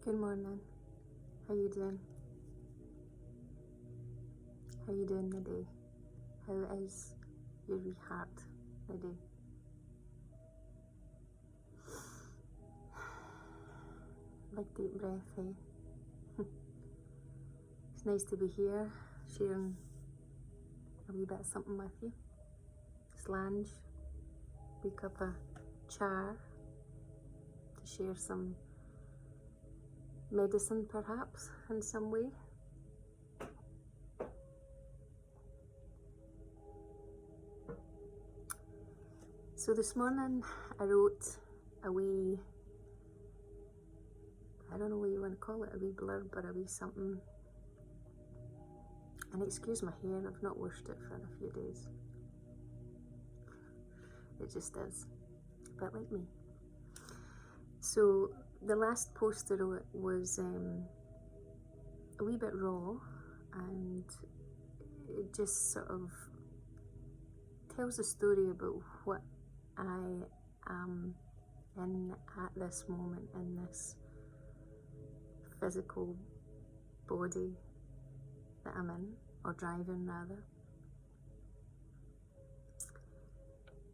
Good morning. How you doing? How you doing the day? How is your wee heart the day? Big deep breath, eh? It's nice to be here, sharing a wee bit of something with you. Slange, wee cup of cha, to share some medicine perhaps in some way. So this morning I wrote a wee, I don't know what you want to call it, a wee blurb or a wee something. And excuse my hair, I've not washed it for a few days. It just is, a bit like me. So the last post I wrote was a wee bit raw, and it just sort of tells a story about what I am in at this moment, in this physical body that I'm in, or driving rather.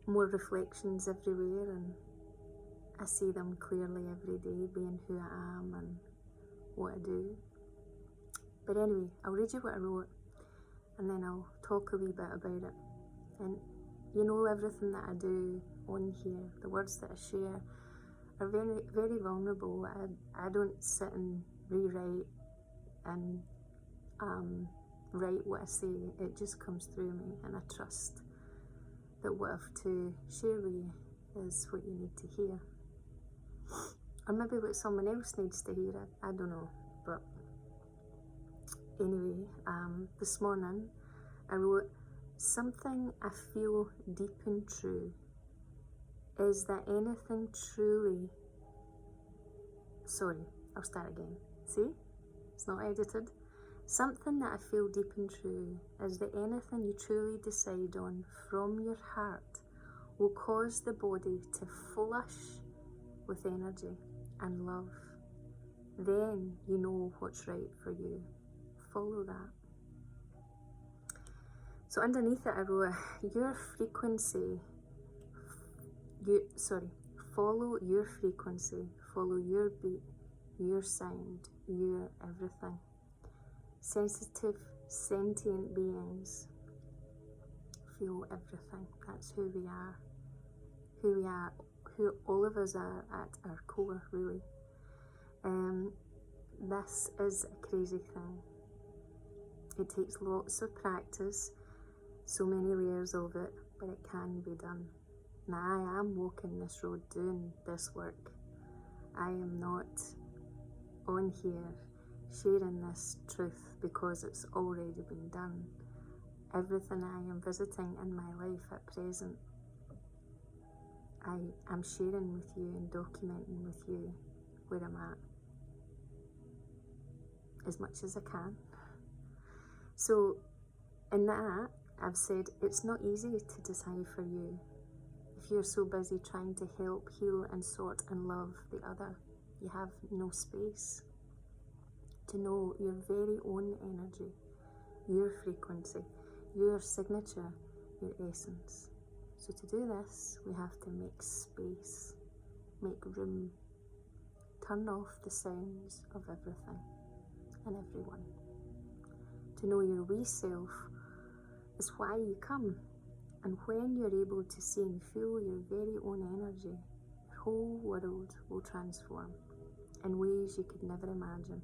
More reflections everywhere, and I see them clearly every day, being who I am and what I do. But anyway, I'll read you what I wrote, and then I'll talk a wee bit about it. And you know, everything that I do on here, the words that I share, are very, very vulnerable. I don't sit and rewrite and write what I say. It just comes through me, and I trust that what I have to share with you is what you need to hear. Or maybe what someone else needs to hear, I don't know. But anyway, this morning I wrote, something I feel deep and true is that anything truly, sorry, I'll start again. See? It's not edited. Something that I feel deep and true is that anything you truly decide on from your heart will cause the body to flush with energy and love. Then you know what's right for you. Follow that. So underneath it I wrote, your frequency, follow your frequency, follow your beat, your sound, your everything. Sensitive, sentient beings feel everything. That's who we are, who all of us are at our core, really. This is a crazy thing. It takes lots of practice, so many layers of it, but it can be done. Now I am walking this road doing this work. I am not on here sharing this truth because it's already been done. Everything I am visiting in my life at present, I am sharing with you and documenting with you where I'm at, as much as I can. So in that, I've said it's not easy to decide for you if you're so busy trying to help, heal and sort and love the other. You have no space to know your very own energy, your frequency, your signature, your essence. So to do this, we have to make space, make room, turn off the sounds of everything and everyone. To know your wee self is why you come. And when you're able to see and feel your very own energy, your whole world will transform in ways you could never imagine.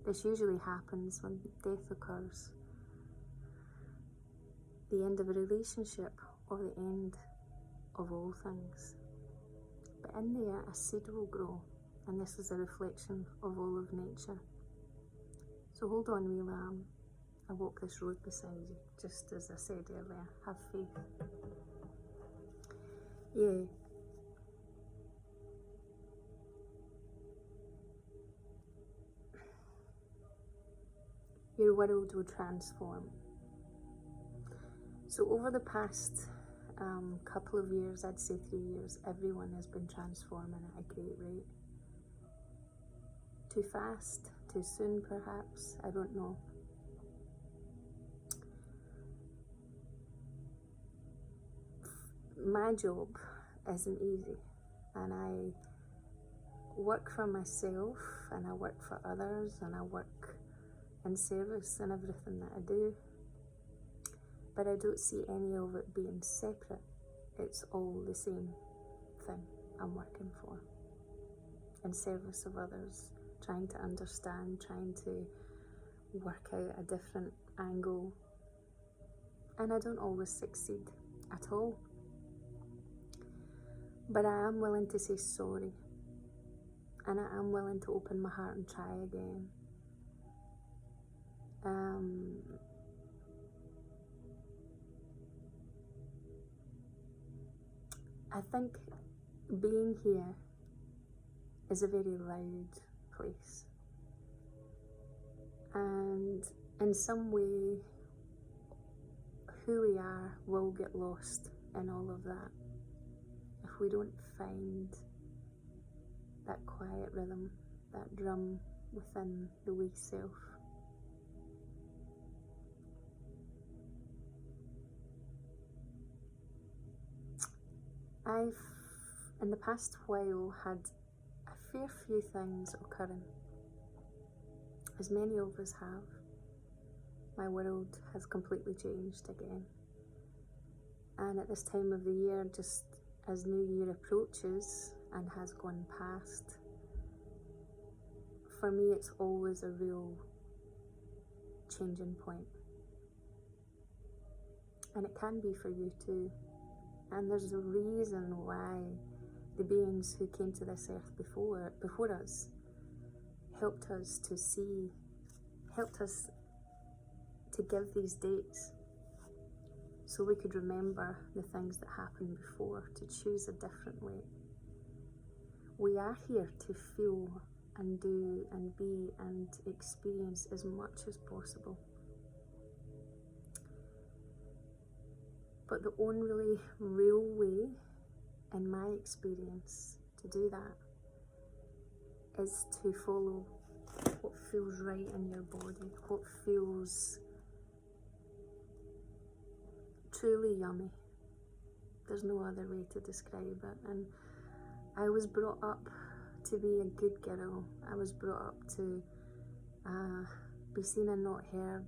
This usually happens when death occurs, the end of a relationship or the end of all things. But in there, a seed will grow, and this is a reflection of all of nature. So hold on, wee lamb. I walk this road beside you, just as I said earlier. Have faith. Yeah. Your world will transform. So over the past couple of years, I'd say 3 years, everyone has been transforming at a great rate. Too fast, too soon perhaps, I don't know. My job isn't easy, and I work for myself, and I work for others, and I work in service in everything that I do, but I don't see any of it being separate. It's all the same thing I'm working for, in service of others, trying to understand, trying to work out a different angle, and I don't always succeed at all, but I am willing to say sorry, and I am willing to open my heart and try again. I think being here is a very loud place, and in some way who we are will get lost in all of that if we don't find that quiet rhythm, that drum within the wee self. I've, in the past while, had a fair few things occurring, as many of us have. My world has completely changed again. And at this time of the year, just as New Year approaches and has gone past, for me it's always a real changing point. And it can be for you too. And there's a reason why the beings who came to this earth before us helped us to see, helped us to give these dates so we could remember the things that happened before, to choose a different way. We are here to feel and do and be and experience as much as possible. But the only real way, in my experience, to do that is to follow what feels right in your body, what feels truly yummy. There's no other way to describe it. And I was brought up to be a good girl. I was brought up to be seen and not heard.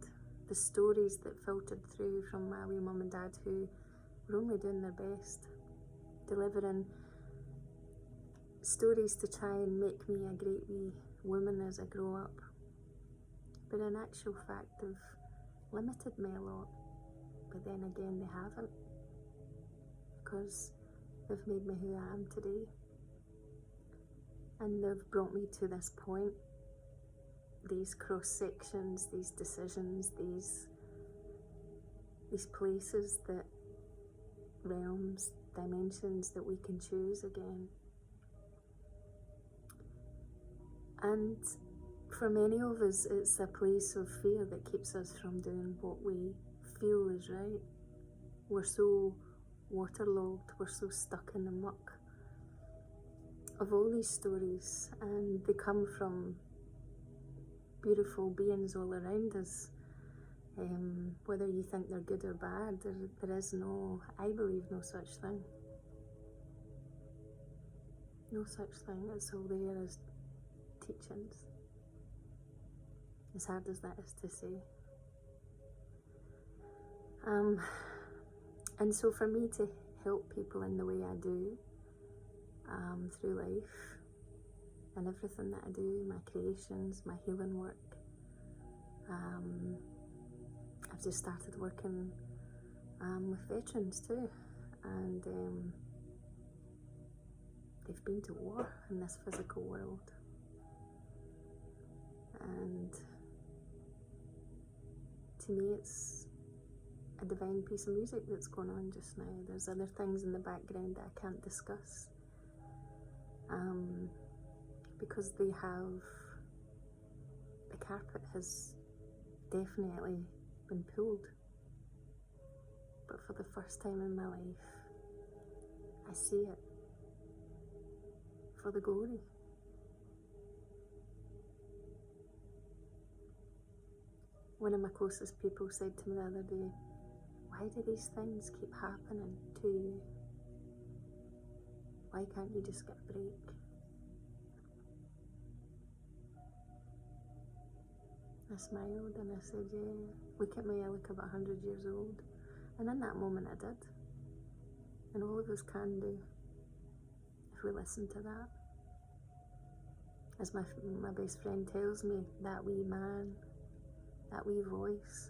The stories that filtered through from my wee mum and dad, who were only doing their best, delivering stories to try and make me a great wee woman as I grow up. But in actual fact, they've limited me a lot. But then again, they haven't, because they've made me who I am today. And they've brought me to this point, these cross sections, these decisions, these places, that realms, dimensions that we can choose again. And for many of us, it's a place of fear that keeps us from doing what we feel is right. We're so waterlogged, we're so stuck in the muck of all these stories, and they come from beautiful beings all around us. Whether you think they're good or bad, there is no, I believe, no such thing. No such thing. It's all there as teachings, as hard as that is to say. And so for me to help people in the way I do, through life and everything that I do, my creations, my healing work, I've just started working with veterans too, and they've been to war in this physical world, and to me it's a divine piece of music that's going on just now. There's other things in the background that I can't discuss, because the carpet has definitely been pulled. But for the first time in my life, I see it for the glory. One of my closest people said to me the other day, why do these things keep happening to you? Why can't you just get a break? I smiled and I said, yeah, look at me, I look about 100 years old. And in that moment I did. And all of us can do, if we listen to that. As my best friend tells me, that wee man, that wee voice,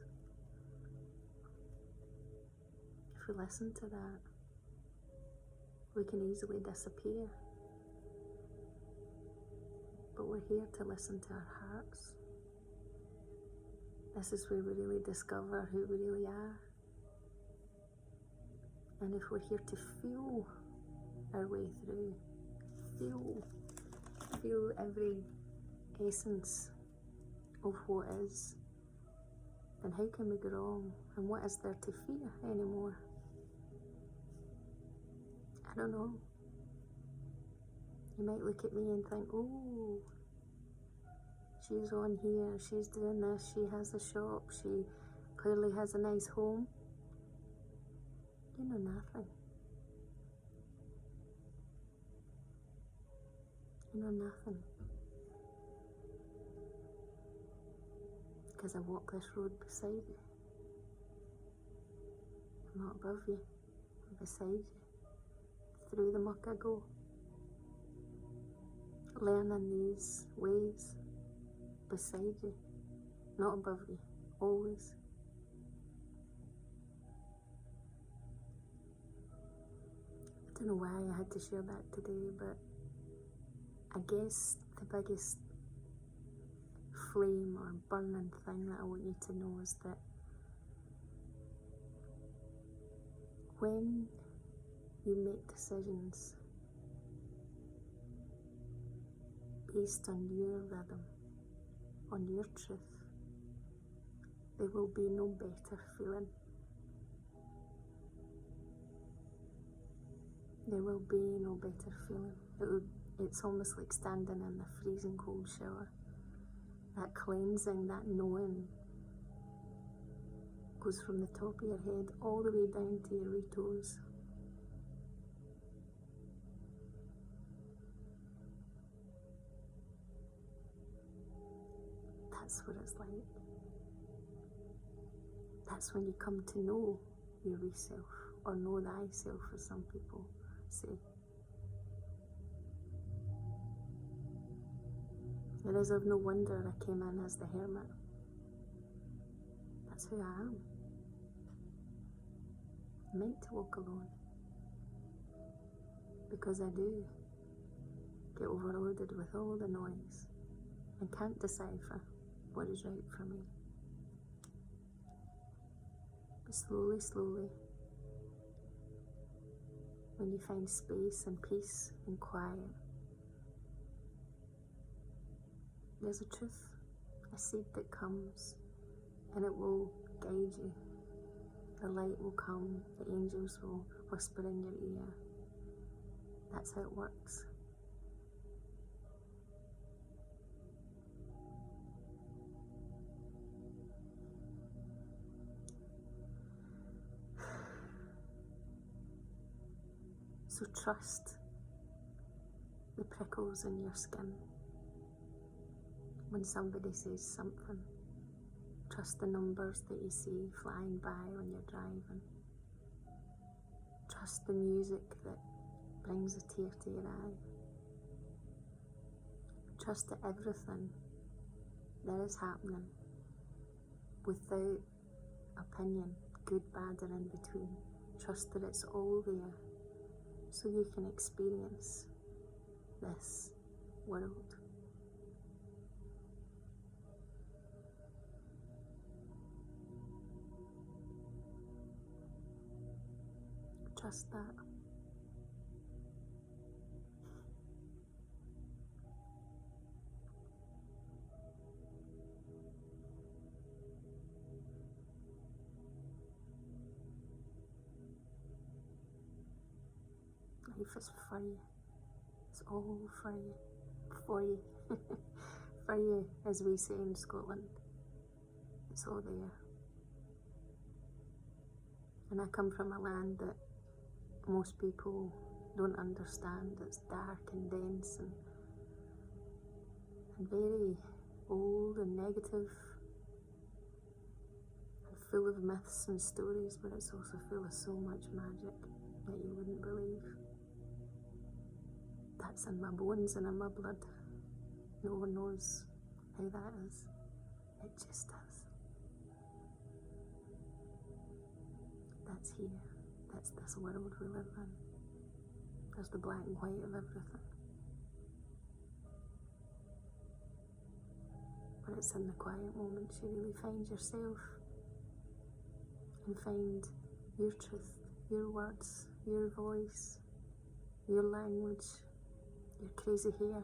if we listen to that, we can easily disappear. But we're here to listen to our hearts. This is where we really discover who we really are. And if we're here to feel our way through, feel every essence of what is, then how can we go wrong? And what is there to fear anymore? I don't know. You might look at me and think, oh, she's on here, she's doing this, she has a shop, she clearly has a nice home. You know nothing. You know nothing. Because I walk this road beside you. I'm not above you, I'm beside you. Through the muck I go. Learning these ways beside you, not above you, always. I don't know why I had to share that today, but I guess the biggest flame or burning thing that I want you to know is that when you make decisions based on your rhythm, on your truth, there will be no better feeling. There will be no better feeling. It's almost like standing in the freezing cold shower. That cleansing, that knowing goes from the top of your head all the way down to your wee toes. That's what it's like. That's when you come to know your wee self, or know thyself, as some people say. It is of no wonder I came in as the hermit. That's who I am. I'm meant to walk alone. Because I do get overloaded with all the noise and can't decipher what is right for me. But slowly, slowly, when you find space and peace and quiet, there's a truth, a seed that comes, and it will guide you. The light will come, the angels will whisper in your ear. That's how it works. So trust the prickles in your skin when somebody says something. Trust the numbers that you see flying by when you're driving. Trust the music that brings a tear to your eye. Trust that everything that is happening, without opinion, good, bad, or in between, trust that it's all there so you can experience this world. Trust that. Life is for you. It's all for you. For you. For you, as we say in Scotland. It's all there. And I come from a land that most people don't understand. It's dark and dense and very old and negative and full of myths and stories, but it's also full of so much magic that you wouldn't believe. That's in my bones and in my blood. No one knows how that is. It just is. That's here. That's this world we live in. There's the black and white of everything. But it's in the quiet moments you really find yourself and find your truth, your words, your voice, your language, your crazy hair,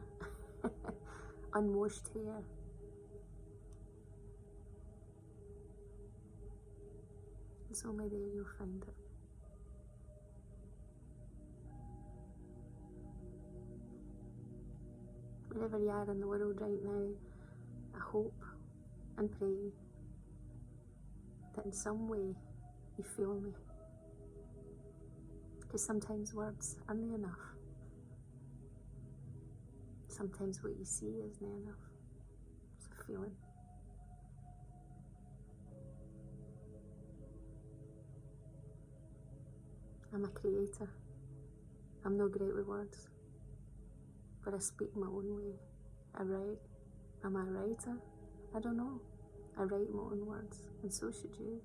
unwashed hair. It's only there you'll find it. Wherever you are in the world right now, I hope and pray that in some way you feel me. Because sometimes words aren't enough. Sometimes what you see isn't enough. It's a feeling. I'm a creator. I'm no great with words, but I speak my own way. I write. Am I a writer? I don't know. I write my own words, and so should you.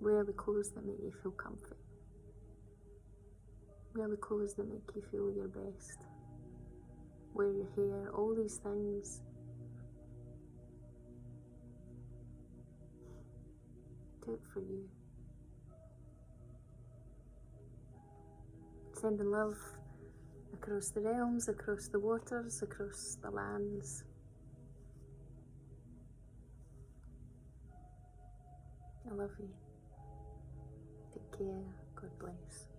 Wear the clothes that make you feel comfy. Wear the clothes that make you feel your best. Wear your hair, all these things. Do it for you. Sending love across the realms, across the waters, across the lands. I love you. Take care. God bless.